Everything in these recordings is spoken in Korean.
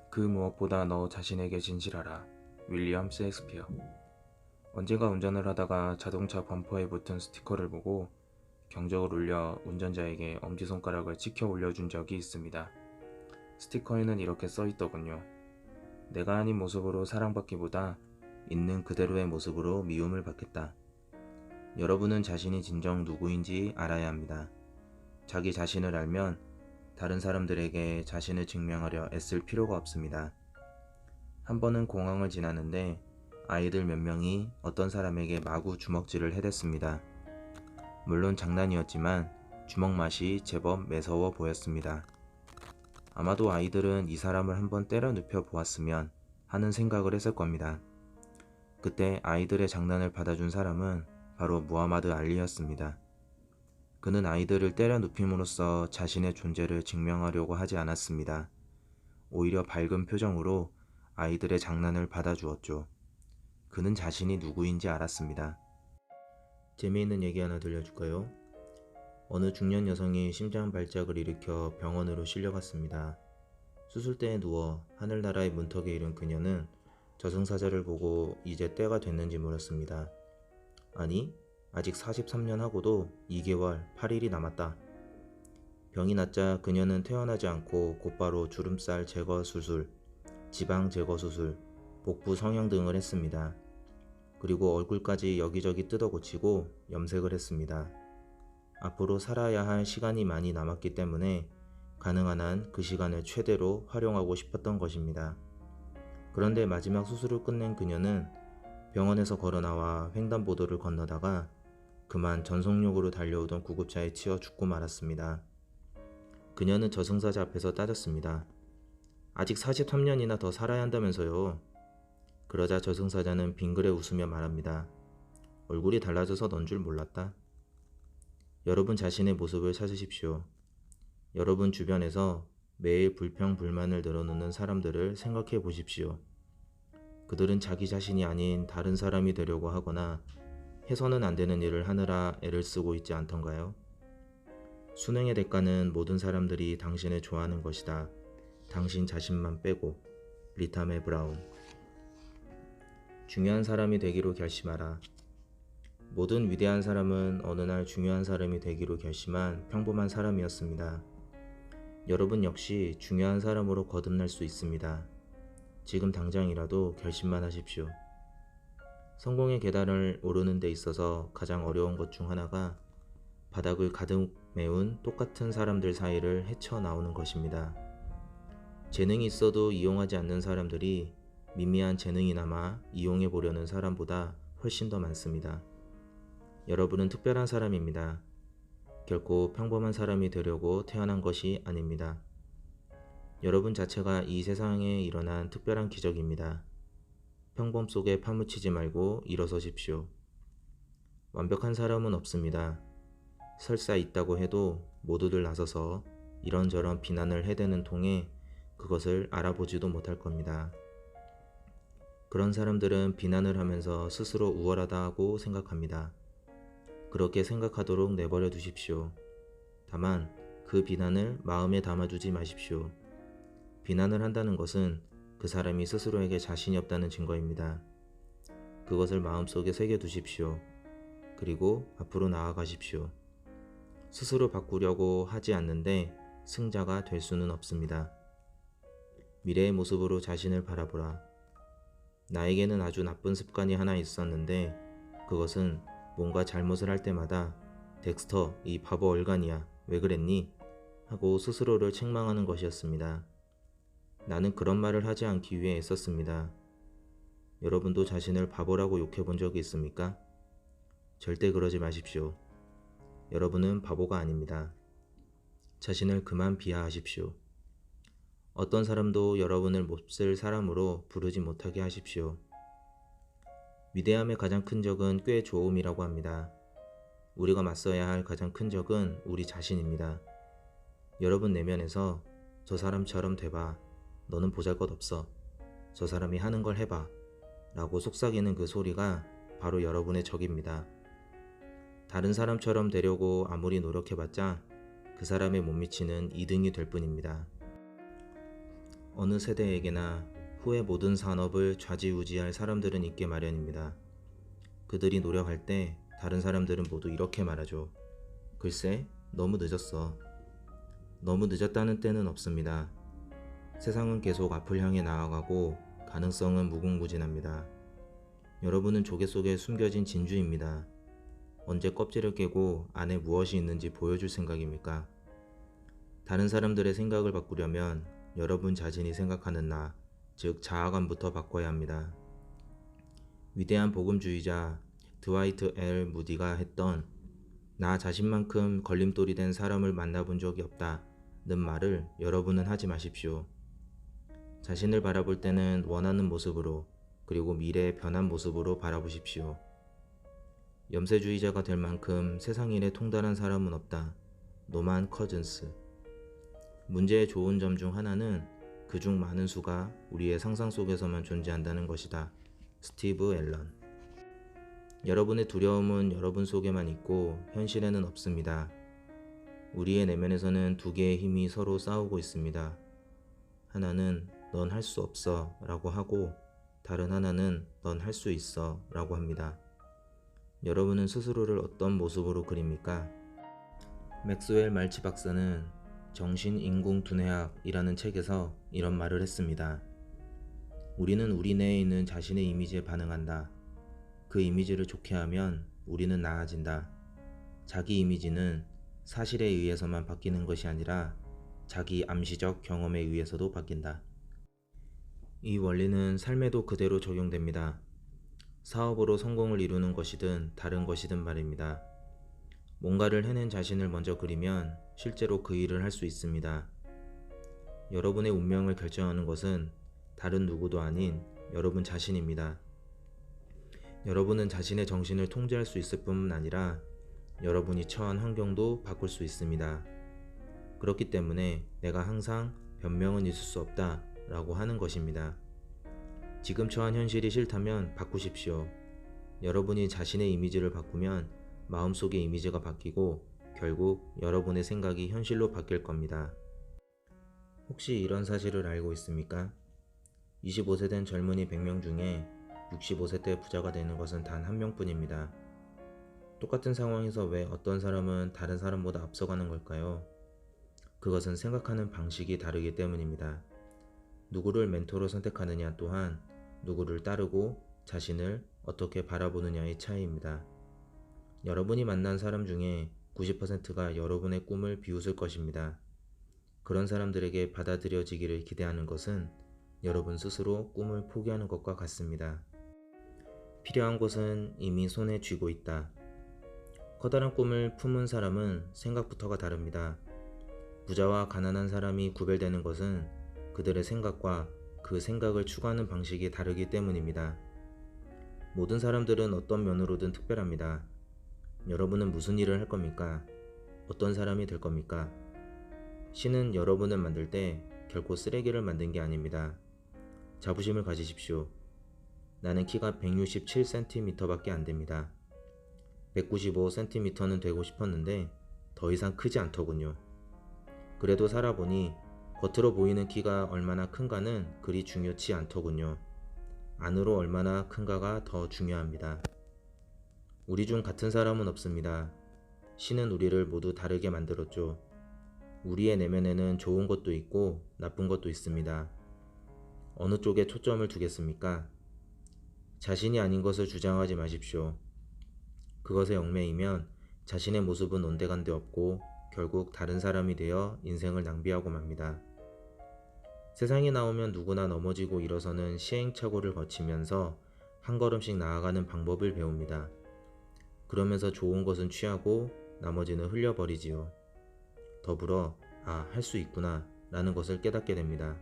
그 무엇보다 너 자신에게 진실하라. 윌리엄 셰익스피어. 언젠가 운전을 하다가 자동차 범퍼에 붙은 스티커를 보고 경적을 울려 운전자에게 엄지손가락을 치켜 올려준 적이 있습니다. 스티커에는 이렇게 써있더군요. 내가 아닌 모습으로 사랑받기보다 있는 그대로의 모습으로 미움을 받겠다. 여러분은 자신이 진정 누구인지 알아야 합니다. 자기 자신을 알면 다른 사람들에게 자신을 증명하려 애쓸 필요가 없습니다. 한 번은 공항을 지나는데 아이들 몇 명이 어떤 사람에게 마구 주먹질을 해댔습니다. 물론 장난이었지만 주먹 맛이 제법 매서워 보였습니다. 아마도 아이들은 이 사람을 한번 때려 눕혀 보았으면 하는 생각을 했을 겁니다. 그때 아이들의 장난을 받아준 사람은 바로 무하마드 알리였습니다. 그는 아이들을 때려 눕힘으로써 자신의 존재를 증명하려고 하지 않았습니다. 오히려 밝은 표정으로 아이들의 장난을 받아주었죠. 그는 자신이 누구인지 알았습니다. 재미있는 얘기 하나 들려줄까요? 어느 중년 여성이 심장 발작을 일으켜 병원으로 실려갔습니다. 수술대에 누워 하늘나라의 문턱에 이른 그녀는 저승사자를 보고 이제 때가 됐는지 물었습니다. 아니, 아직 43년 하고도 2개월 8일이 남았다. 병이 낫자 그녀는 퇴원하지 않고 곧바로 주름살 제거 수술, 지방 제거 수술, 복부 성형 등을 했습니다. 그리고 얼굴까지 여기저기 뜯어 고치고 염색을 했습니다. 앞으로 살아야 할 시간이 많이 남았기 때문에 가능한 한 그 시간을 최대로 활용하고 싶었던 것입니다. 그런데 마지막 수술을 끝낸 그녀는 병원에서 걸어나와 횡단보도를 건너다가 그만 전속력으로 달려오던 구급차에 치여 죽고 말았습니다. 그녀는 저승사자 앞에서 따졌습니다. 아직 43년이나 더 살아야 한다면서요. 그러자 저승사자는 빙그레 웃으며 말합니다. 얼굴이 달라져서 넌 줄 몰랐다. 여러분 자신의 모습을 찾으십시오. 여러분 주변에서 매일 불평 불만을 늘어놓는 사람들을 생각해 보십시오. 그들은 자기 자신이 아닌 다른 사람이 되려고 하거나 해서는 안 되는 일을 하느라 애를 쓰고 있지 않던가요? 수능의 대가는 모든 사람들이 당신을 좋아하는 것이다. 당신 자신만 빼고. 리타 매 브라운. 중요한 사람이 되기로 결심하라. 모든 위대한 사람은 어느 날 중요한 사람이 되기로 결심한 평범한 사람이었습니다. 여러분 역시 중요한 사람으로 거듭날 수 있습니다. 지금 당장이라도 결심만 하십시오. 성공의 계단을 오르는 데 있어서 가장 어려운 것 중 하나가 바닥을 가득 메운 똑같은 사람들 사이를 헤쳐나오는 것입니다. 재능이 있어도 이용하지 않는 사람들이 미미한 재능이나마 이용해 보려는 사람보다 훨씬 더 많습니다. 여러분은 특별한 사람입니다. 결코 평범한 사람이 되려고 태어난 것이 아닙니다. 여러분 자체가 이 세상에 일어난 특별한 기적입니다. 평범 속에 파묻히지 말고 일어서십시오. 완벽한 사람은 없습니다. 설사 있다고 해도 모두들 나서서 이런저런 비난을 해대는 통에 그것을 알아보지도 못할 겁니다. 그런 사람들은 비난을 하면서 스스로 우월하다고 생각합니다. 그렇게 생각하도록 내버려 두십시오. 다만 그 비난을 마음에 담아두지 마십시오. 비난을 한다는 것은 그 사람이 스스로에게 자신이 없다는 증거입니다. 그것을 마음속에 새겨두십시오. 그리고 앞으로 나아가십시오. 스스로 바꾸려고 하지 않는데 승자가 될 수는 없습니다. 미래의 모습으로 자신을 바라보라. 나에게는 아주 나쁜 습관이 하나 있었는데 그것은 뭔가 잘못을 할 때마다 덱스터, 이 바보 얼간이야, 왜 그랬니? 하고 스스로를 책망하는 것이었습니다. 나는 그런 말을 하지 않기 위해 애썼습니다. 여러분도 자신을 바보라고 욕해 본 적이 있습니까? 절대 그러지 마십시오. 여러분은 바보가 아닙니다. 자신을 그만 비하하십시오. 어떤 사람도 여러분을 몹쓸 사람으로 부르지 못하게 하십시오. 위대함의 가장 큰 적은 꽤 좋음이라고 합니다. 우리가 맞서야 할 가장 큰 적은 우리 자신입니다. 여러분 내면에서 저 사람처럼 돼봐. 너는 보잘것없어. 저 사람이 하는 걸 해봐. 라고 속삭이는 그 소리가 바로 여러분의 적입니다. 다른 사람처럼 되려고 아무리 노력해봤자 그 사람의 못 미치는 2등이 될 뿐입니다. 어느 세대에게나 후의 모든 산업을 좌지우지할 사람들은 있게 마련입니다. 그들이 노력할 때 다른 사람들은 모두 이렇게 말하죠. 글쎄, 너무 늦었어. 너무 늦었다는 때는 없습니다. 세상은 계속 앞을 향해 나아가고 가능성은 무궁무진합니다. 여러분은 조개 속에 숨겨진 진주입니다. 언제 껍질을 깨고 안에 무엇이 있는지 보여줄 생각입니까? 다른 사람들의 생각을 바꾸려면 여러분 자신이 생각하는 나, 즉 자아관부터 바꿔야 합니다. 위대한 복음주의자 드와이트 L. 무디가 했던 나 자신만큼 걸림돌이 된 사람을 만나본 적이 없다는 말을 여러분은 하지 마십시오. 자신을 바라볼 때는 원하는 모습으로 그리고 미래의 변한 모습으로 바라보십시오. 염세주의자가 될 만큼 세상 일에 통달한 사람은 없다. 노만 커즌스. 문제의 좋은 점 중 하나는 그중 많은 수가 우리의 상상 속에서만 존재한다는 것이다. 스티브 앨런. 여러분의 두려움은 여러분 속에만 있고 현실에는 없습니다. 우리의 내면에서는 두 개의 힘이 서로 싸우고 있습니다. 하나는 넌 할 수 없어 라고 하고 다른 하나는 넌 할 수 있어 라고 합니다. 여러분은 스스로를 어떤 모습으로 그립니까? 맥스웰 말치 박사는 정신인공두뇌학이라는 책에서 이런 말을 했습니다. 우리는 우리 내에 있는 자신의 이미지에 반응한다. 그 이미지를 좋게 하면 우리는 나아진다. 자기 이미지는 사실에 의해서만 바뀌는 것이 아니라 자기 암시적 경험에 의해서도 바뀐다. 이 원리는 삶에도 그대로 적용됩니다. 사업으로 성공을 이루는 것이든 다른 것이든 말입니다. 뭔가를 해낸 자신을 먼저 그리면 실제로 그 일을 할 수 있습니다. 여러분의 운명을 결정하는 것은 다른 누구도 아닌 여러분 자신입니다. 여러분은 자신의 정신을 통제할 수 있을 뿐만 아니라 여러분이 처한 환경도 바꿀 수 있습니다. 그렇기 때문에 내가 항상 변명은 있을 수 없다 라고 하는 것입니다. 지금 처한 현실이 싫다면 바꾸십시오. 여러분이 자신의 이미지를 바꾸면 마음속의 이미지가 바뀌고 결국 여러분의 생각이 현실로 바뀔 겁니다. 혹시 이런 사실을 알고 있습니까? 25세 된 젊은이 100명 중에 65세 때 부자가 되는 것은 단 한 명뿐입니다. 똑같은 상황에서 왜 어떤 사람은 다른 사람보다 앞서가는 걸까요? 그것은 생각하는 방식이 다르기 때문입니다. 누구를 멘토로 선택하느냐 또한 누구를 따르고 자신을 어떻게 바라보느냐의 차이입니다. 여러분이 만난 사람 중에 90%가 여러분의 꿈을 비웃을 것입니다. 그런 사람들에게 받아들여지기를 기대하는 것은 여러분 스스로 꿈을 포기하는 것과 같습니다. 필요한 것은 이미 손에 쥐고 있다. 커다란 꿈을 품은 사람은 생각부터가 다릅니다. 부자와 가난한 사람이 구별되는 것은 그들의 생각과 그 생각을 추구하는 방식이 다르기 때문입니다. 모든 사람들은 어떤 면으로든 특별합니다. 여러분은 무슨 일을 할 겁니까? 어떤 사람이 될 겁니까? 신은 여러분을 만들 때 결코 쓰레기를 만든 게 아닙니다. 자부심을 가지십시오. 나는 키가 167cm밖에 안 됩니다. 195cm는 되고 싶었는데 더 이상 크지 않더군요. 그래도 살아보니 겉으로 보이는 키가 얼마나 큰가는 그리 중요치 않더군요. 안으로 얼마나 큰가가 더 중요합니다. 우리 중 같은 사람은 없습니다. 신은 우리를 모두 다르게 만들었죠. 우리의 내면에는 좋은 것도 있고 나쁜 것도 있습니다. 어느 쪽에 초점을 두겠습니까? 자신이 아닌 것을 주장하지 마십시오. 그것에 얽매이면 자신의 모습은 온데간데 없고 결국 다른 사람이 되어 인생을 낭비하고 맙니다. 세상에 나오면 누구나 넘어지고 일어서는 시행착오를 거치면서 한 걸음씩 나아가는 방법을 배웁니다. 그러면서 좋은 것은 취하고 나머지는 흘려버리지요. 더불어 할 수 있구나 라는 것을 깨닫게 됩니다.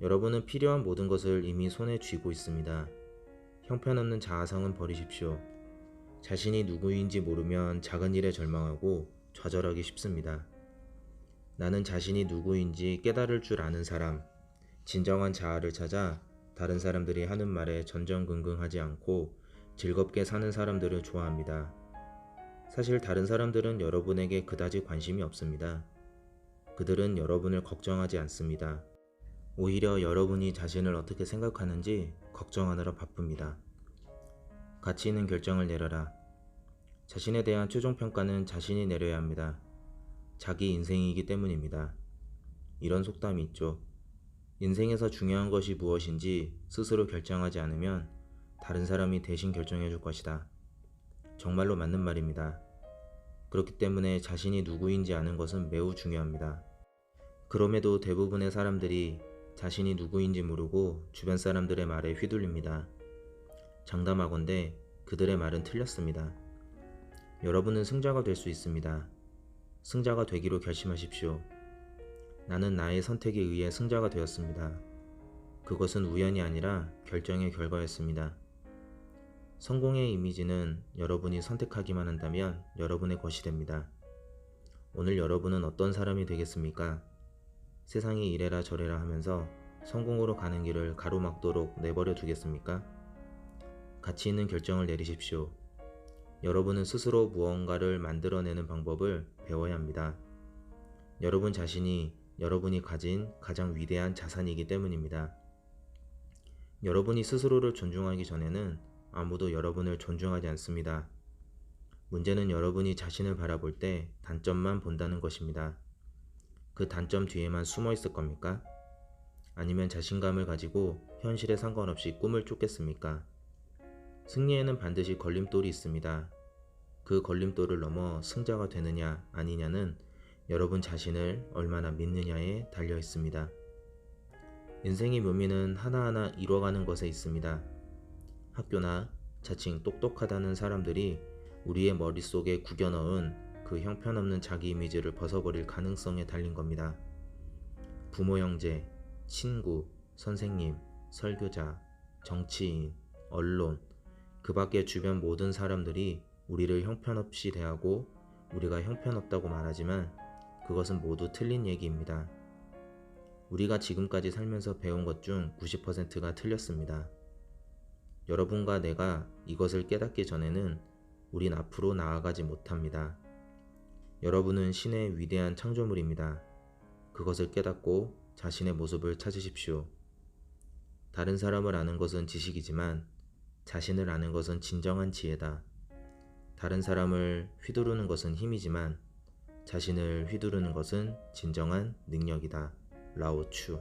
여러분은 필요한 모든 것을 이미 손에 쥐고 있습니다. 형편없는 자아상은 버리십시오. 자신이 누구인지 모르면 작은 일에 절망하고 좌절하기 쉽습니다. 나는 자신이 누구인지 깨달을 줄 아는 사람, 진정한 자아를 찾아 다른 사람들이 하는 말에 전전긍긍하지 않고 즐겁게 사는 사람들을 좋아합니다. 사실 다른 사람들은 여러분에게 그다지 관심이 없습니다. 그들은 여러분을 걱정하지 않습니다. 오히려 여러분이 자신을 어떻게 생각하는지 걱정하느라 바쁩니다. 가치 있는 결정을 내려라. 자신에 대한 최종 평가는 자신이 내려야 합니다. 자기 인생이기 때문입니다. 이런 속담이 있죠. 인생에서 중요한 것이 무엇인지 스스로 결정하지 않으면 다른 사람이 대신 결정해 줄 것이다. 정말로 맞는 말입니다. 그렇기 때문에 자신이 누구인지 아는 것은 매우 중요합니다. 그럼에도 대부분의 사람들이 자신이 누구인지 모르고 주변 사람들의 말에 휘둘립니다. 장담하건대 그들의 말은 틀렸습니다. 여러분은 승자가 될 수 있습니다. 승자가 되기로 결심하십시오. 나는 나의 선택에 의해 승자가 되었습니다. 그것은 우연이 아니라 결정의 결과였습니다. 성공의 이미지는 여러분이 선택하기만 한다면 여러분의 것이 됩니다. 오늘 여러분은 어떤 사람이 되겠습니까? 세상이 이래라 저래라 하면서 성공으로 가는 길을 가로막도록 내버려 두겠습니까? 가치 있는 결정을 내리십시오. 여러분은 스스로 무언가를 만들어내는 방법을 배워야 합니다. 여러분 자신이 여러분이 가진 가장 위대한 자산이기 때문입니다. 여러분이 스스로를 존중하기 전에는 아무도 여러분을 존중하지 않습니다. 문제는 여러분이 자신을 바라볼 때 단점만 본다는 것입니다. 그 단점 뒤에만 숨어 있을 겁니까? 아니면 자신감을 가지고 현실에 상관없이 꿈을 쫓겠습니까? 승리에는 반드시 걸림돌이 있습니다. 그 걸림돌을 넘어 승자가 되느냐 아니냐는 여러분 자신을 얼마나 믿느냐에 달려 있습니다. 인생의 묘미는 하나하나 이뤄가는 것에 있습니다. 학교나 자칭 똑똑하다는 사람들이 우리의 머릿속에 구겨 넣은 그 형편없는 자기 이미지를 벗어버릴 가능성에 달린 겁니다. 부모 형제, 친구, 선생님, 설교자, 정치인, 언론, 그 밖의 주변 모든 사람들이 우리를 형편없이 대하고 우리가 형편없다고 말하지만 그것은 모두 틀린 얘기입니다. 우리가 지금까지 살면서 배운 것 중 90%가 틀렸습니다. 여러분과 내가 이것을 깨닫기 전에는 우린 앞으로 나아가지 못합니다. 여러분은 신의 위대한 창조물입니다. 그것을 깨닫고 자신의 모습을 찾으십시오. 다른 사람을 아는 것은 지식이지만 자신을 아는 것은 진정한 지혜다. 다른 사람을 휘두르는 것은 힘이지만 자신을 휘두르는 것은 진정한 능력이다. 라오추